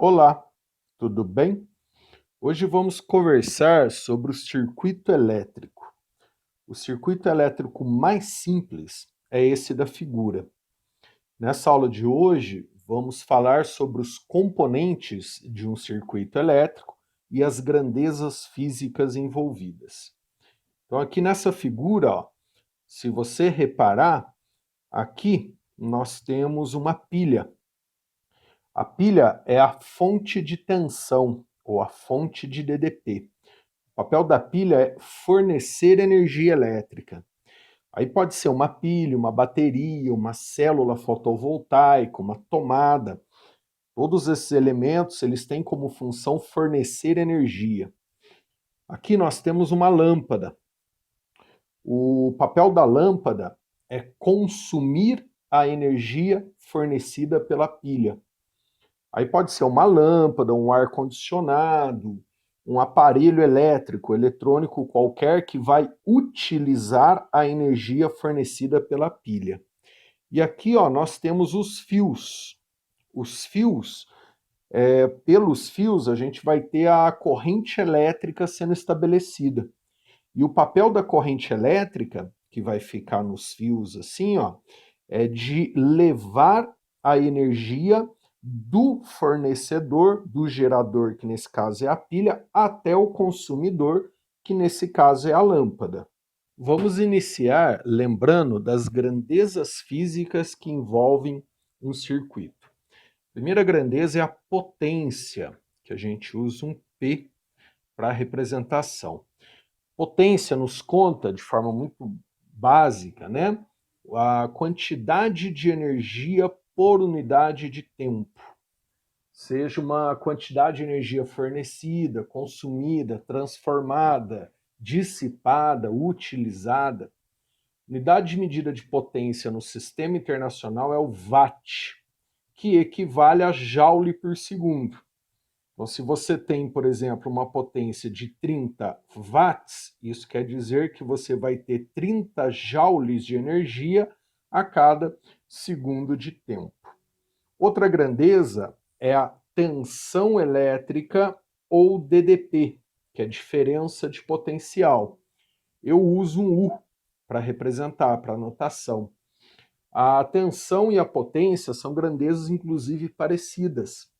Olá, tudo bem? Hoje vamos conversar sobre o circuito elétrico. O circuito elétrico mais simples é esse da figura. Nessa aula de hoje, vamos falar sobre os componentes de um circuito elétrico e as grandezas físicas envolvidas. Então, aqui nessa figura, ó, se você reparar, aqui nós temos uma pilha. A pilha é a fonte de tensão ou a fonte de DDP. O papel da pilha é fornecer energia elétrica. Aí pode ser uma pilha, uma bateria, uma célula fotovoltaica, uma tomada. Todos esses elementos, eles têm como função fornecer energia. Aqui nós temos uma lâmpada. O papel da lâmpada é consumir a energia fornecida pela pilha. Aí pode ser uma lâmpada, um ar-condicionado, um aparelho elétrico, eletrônico qualquer que vai utilizar a energia fornecida pela pilha. E aqui ó, nós temos os fios. Os fios, pelos fios, a gente vai ter a corrente elétrica sendo estabelecida. E o papel da corrente elétrica, que vai ficar nos fios assim, ó, é de levar a energia do fornecedor, do gerador, que nesse caso é a pilha, até o consumidor, que nesse caso é a lâmpada. Vamos iniciar lembrando das grandezas físicas que envolvem um circuito. A primeira grandeza é a potência, que a gente usa um P para representação. Potência nos conta, de forma muito básica, né, a quantidade de energia por unidade de tempo. Seja uma quantidade de energia fornecida, consumida, transformada, dissipada, utilizada. Unidade de medida de potência no sistema internacional é o watt, que equivale a joule por segundo. Então, se você tem, por exemplo, uma potência de 30 watts, isso quer dizer que você vai ter 30 joules de energia a cada segundo de tempo. Outra grandeza é a tensão elétrica ou DDP, que é diferença de potencial. Eu uso um U para representar, para notação. A tensão e a potência são grandezas, inclusive, parecidas.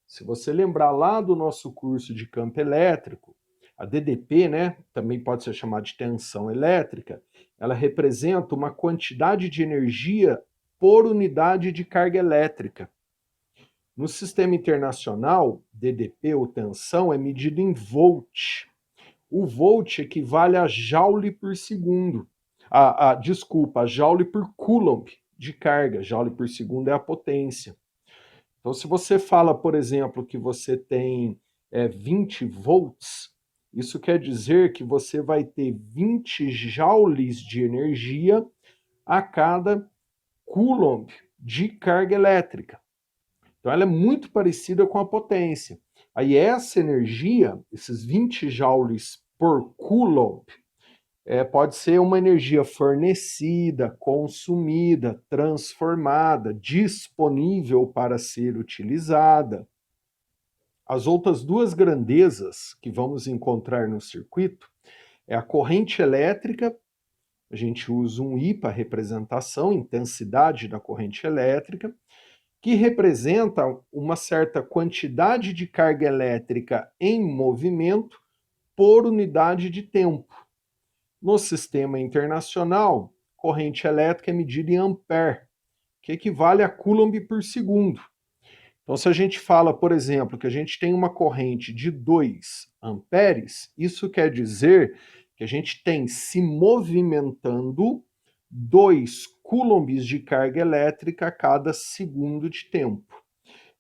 Se você lembrar lá do nosso curso de campo elétrico, a DDP, né, também pode ser chamada de tensão elétrica, ela representa uma quantidade de energia por unidade de carga elétrica. No sistema internacional, DDP ou tensão é medido em volt. O volt equivale a joule por segundo. Desculpa, a joule por coulomb de carga. Joule por segundo é a potência. Então, se você fala, por exemplo, que você tem 20 volts, isso quer dizer que você vai ter 20 joules de energia a cada coulomb de carga elétrica. Então, ela é muito parecida com a potência. Aí, essa energia, esses 20 joules por coulomb, pode ser uma energia fornecida, consumida, transformada, disponível para ser utilizada. As outras duas grandezas que vamos encontrar no circuito é a corrente elétrica, a gente usa um I para representação, intensidade da corrente elétrica, que representa uma certa quantidade de carga elétrica em movimento por unidade de tempo. No sistema internacional, corrente elétrica é medida em ampere, que equivale a coulomb por segundo. Então, se a gente fala, por exemplo, que a gente tem uma corrente de 2 amperes, isso quer dizer que a gente tem se movimentando 2 coulombs de carga elétrica a cada segundo de tempo.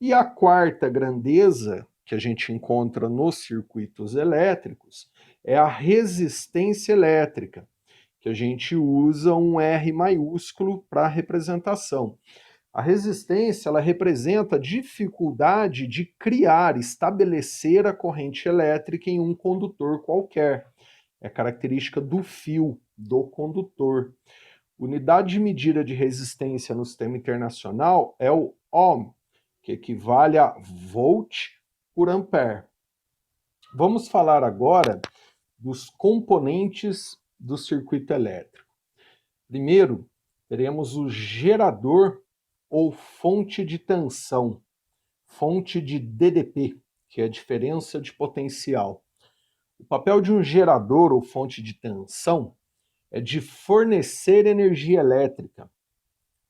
E a quarta grandeza que a gente encontra nos circuitos elétricos é a resistência elétrica, que a gente usa um R maiúsculo para representação. A resistência, ela representa a dificuldade de criar, estabelecer a corrente elétrica em um condutor qualquer. É característica do fio, do condutor. Unidade de medida de resistência no sistema internacional é o ohm, que equivale a volt por ampere. Vamos falar agora dos componentes do circuito elétrico. Primeiro, teremos o gerador ou fonte de tensão, fonte de DDP, que é a diferença de potencial. O papel de um gerador ou fonte de tensão é de fornecer energia elétrica.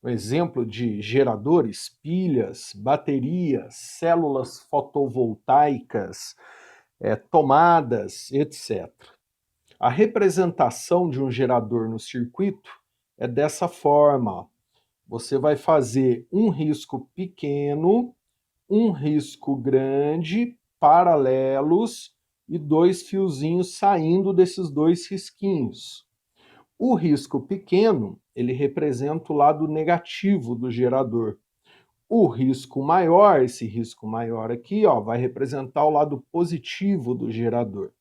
Um exemplo de geradores, pilhas, baterias, células fotovoltaicas, tomadas, etc. A representação de um gerador no circuito é dessa forma. Você vai fazer um risco pequeno, um risco grande, paralelos e dois fiozinhos saindo desses dois risquinhos. O risco pequeno, ele representa o lado negativo do gerador. O risco maior, esse risco maior aqui, ó, vai representar o lado positivo do gerador.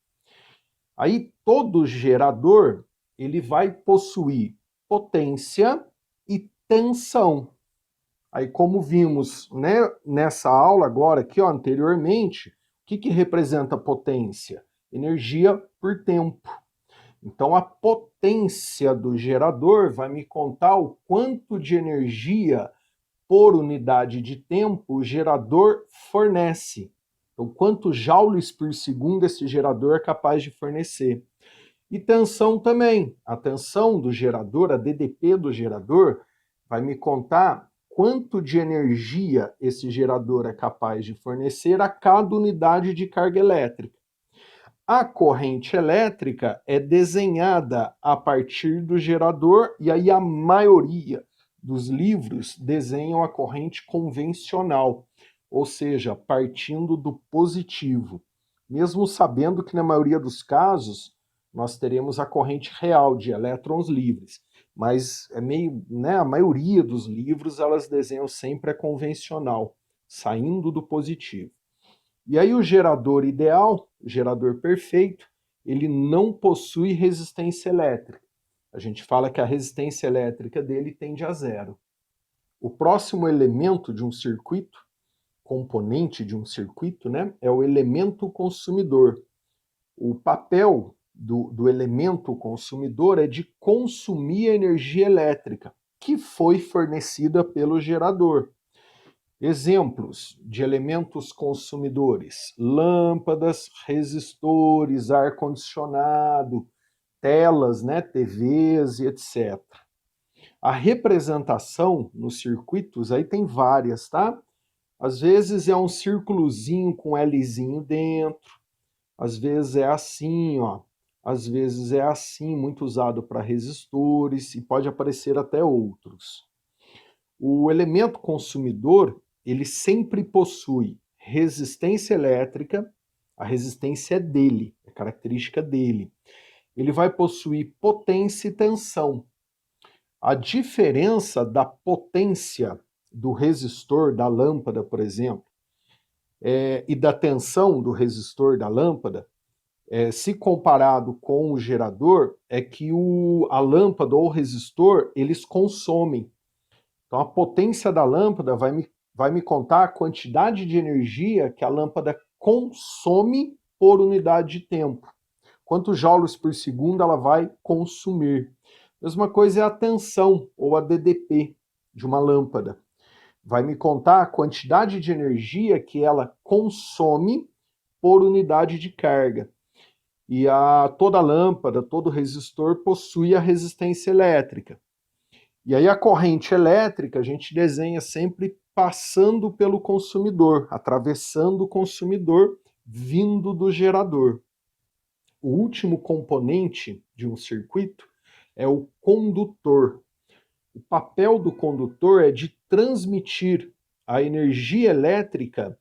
Aí todo gerador, ele vai possuir potência e tensão. Aí como vimos, né, nessa aula agora aqui, ó, anteriormente, o que representa potência? Energia por tempo. Então a potência do gerador vai me contar o quanto de energia por unidade de tempo o gerador fornece. Então quantos joules por segundo esse gerador é capaz de fornecer. E tensão também. A tensão do gerador, a DDP do gerador, vai me contar quanto de energia esse gerador é capaz de fornecer a cada unidade de carga elétrica. A corrente elétrica é desenhada a partir do gerador, e aí a maioria dos livros desenham a corrente convencional, ou seja, partindo do positivo, mesmo sabendo que na maioria dos casos nós teremos a corrente real de elétrons livres, mas é meio, né, a maioria dos livros elas desenham sempre a convencional, saindo do positivo. E aí o gerador ideal, o gerador perfeito, ele não possui resistência elétrica. A gente fala que a resistência elétrica dele tende a zero. O próximo elemento de um circuito, componente de um circuito, né, é o elemento consumidor. O papel do elemento consumidor é de consumir a energia elétrica que foi fornecida pelo gerador. Exemplos de elementos consumidores: lâmpadas, resistores, ar-condicionado, telas, né, TVs e etc. A representação nos circuitos, aí tem várias, tá? Às vezes é um círculozinho com Lzinho dentro, às vezes é assim, ó. Às vezes é assim, muito usado para resistores, e pode aparecer até outros. O elemento consumidor, ele sempre possui resistência elétrica, a resistência é dele, é característica dele. Ele vai possuir potência e tensão. A diferença da potência do resistor da lâmpada, por exemplo, e da tensão do resistor da lâmpada, se comparado com o gerador, é que a lâmpada ou o resistor, eles consomem. Então a potência da lâmpada vai me contar a quantidade de energia que a lâmpada consome por unidade de tempo. Quantos joules por segundo ela vai consumir. Mesma coisa é a tensão, ou a DDP, de uma lâmpada. Vai me contar a quantidade de energia que ela consome por unidade de carga. E toda lâmpada, todo resistor possui a resistência elétrica. E aí a corrente elétrica a gente desenha sempre passando pelo consumidor, atravessando o consumidor, vindo do gerador. O último componente de um circuito é o condutor. O papel do condutor é de transmitir a energia elétrica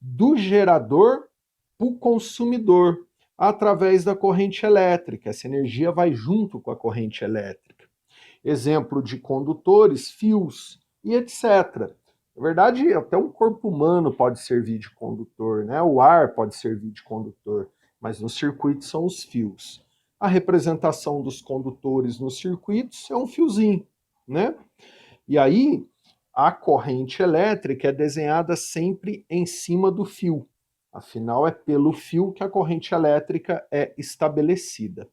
do gerador para o consumidor, através da corrente elétrica. Essa energia vai junto com a corrente elétrica. Exemplo de condutores, fios e etc. Na verdade, até um corpo humano pode servir de condutor, né? O ar pode servir de condutor, mas no circuito são os fios. A representação dos condutores nos circuitos é um fiozinho, né? E aí, a corrente elétrica é desenhada sempre em cima do fio. Afinal, é pelo fio que a corrente elétrica é estabelecida.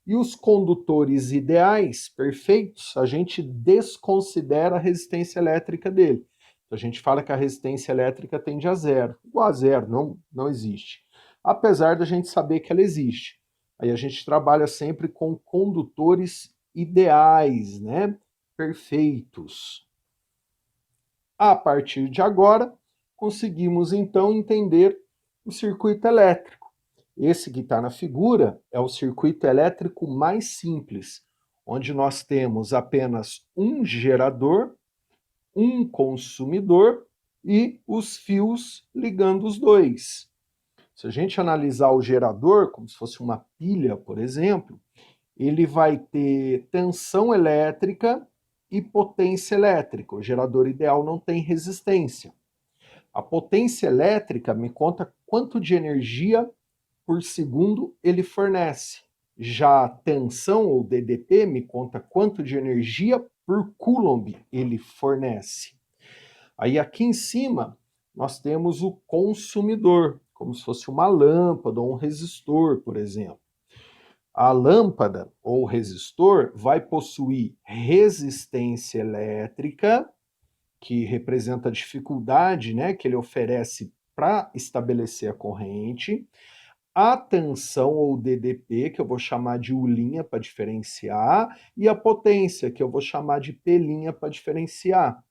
E os condutores ideais, perfeitos, a gente desconsidera a resistência elétrica dele. Então, a gente fala que a resistência elétrica tende a zero. Igual a zero, não existe. Apesar da gente saber que ela existe. Aí a gente trabalha sempre com condutores ideais, né? Perfeitos. A partir de agora, conseguimos então entender o circuito elétrico. Esse que está na figura é o circuito elétrico mais simples, onde nós temos apenas um gerador, um consumidor e os fios ligando os dois. Se a gente analisar o gerador, como se fosse uma pilha, por exemplo, ele vai ter tensão elétrica e potência elétrica. O gerador ideal não tem resistência. A potência elétrica me conta quanto de energia por segundo ele fornece. Já a tensão, ou DDP, me conta quanto de energia por coulomb ele fornece. Aí aqui em cima nós temos o consumidor, como se fosse uma lâmpada ou um resistor, por exemplo. A lâmpada ou resistor vai possuir resistência elétrica, que representa a dificuldade, né, que ele oferece para estabelecer a corrente, a tensão ou DDP, que eu vou chamar de U' para diferenciar, e a potência, que eu vou chamar de P' para diferenciar.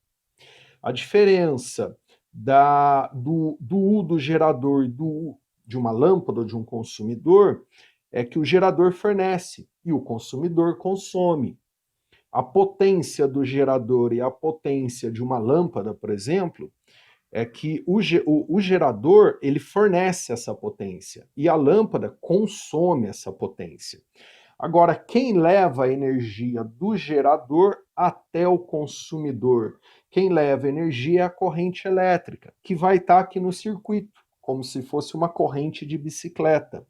A diferença do U do gerador e do U de uma lâmpada ou de um consumidor é que o gerador fornece e o consumidor consome. A potência do gerador e a potência de uma lâmpada, por exemplo, é que o gerador ele fornece essa potência e a lâmpada consome essa potência. Agora, quem leva a energia do gerador até o consumidor? Quem leva a energia é a corrente elétrica, que vai estar aqui no circuito, como se fosse uma corrente de bicicleta.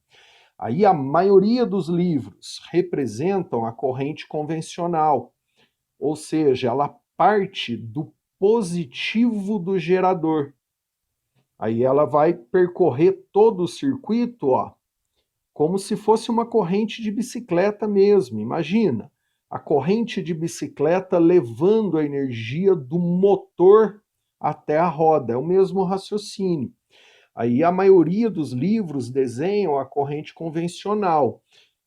Aí a maioria dos livros representam a corrente convencional, ou seja, ela parte do positivo do gerador. Aí ela vai percorrer todo o circuito, ó, como se fosse uma corrente de bicicleta mesmo. Imagina, a corrente de bicicleta levando a energia do motor até a roda. É o mesmo raciocínio. Aí a maioria dos livros desenham a corrente convencional,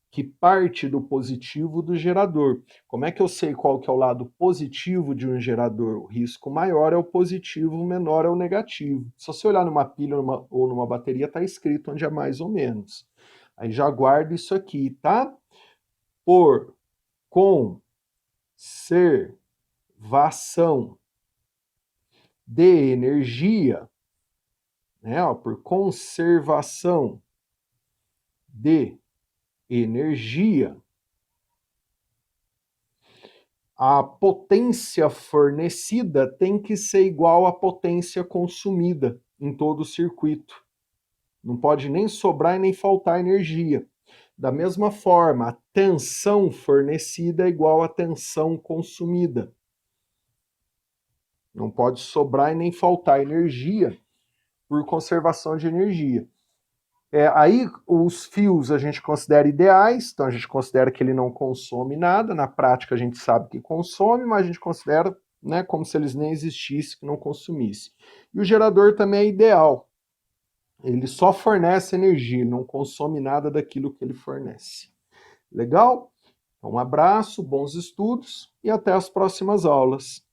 que parte do positivo do gerador. Como é que eu sei qual que é o lado positivo de um gerador? O risco maior é o positivo, o menor é o negativo. Se você olhar numa pilha ou numa bateria, está escrito onde é mais ou menos. Aí já guarda isso aqui, tá? Por conservação de energia, né? Ó, por conservação de energia, a potência fornecida tem que ser igual à potência consumida em todo o circuito. Não pode nem sobrar e nem faltar energia. Da mesma forma, a tensão fornecida é igual à tensão consumida. Não pode sobrar e nem faltar energia por conservação de energia. Aí os fios a gente considera ideais, então a gente considera que ele não consome nada, na prática a gente sabe que consome, mas a gente considera, né, como se eles nem existissem, que não consumissem. E o gerador também é ideal, ele só fornece energia, ele não consome nada daquilo que ele fornece. Legal? Então, um abraço, bons estudos e até as próximas aulas.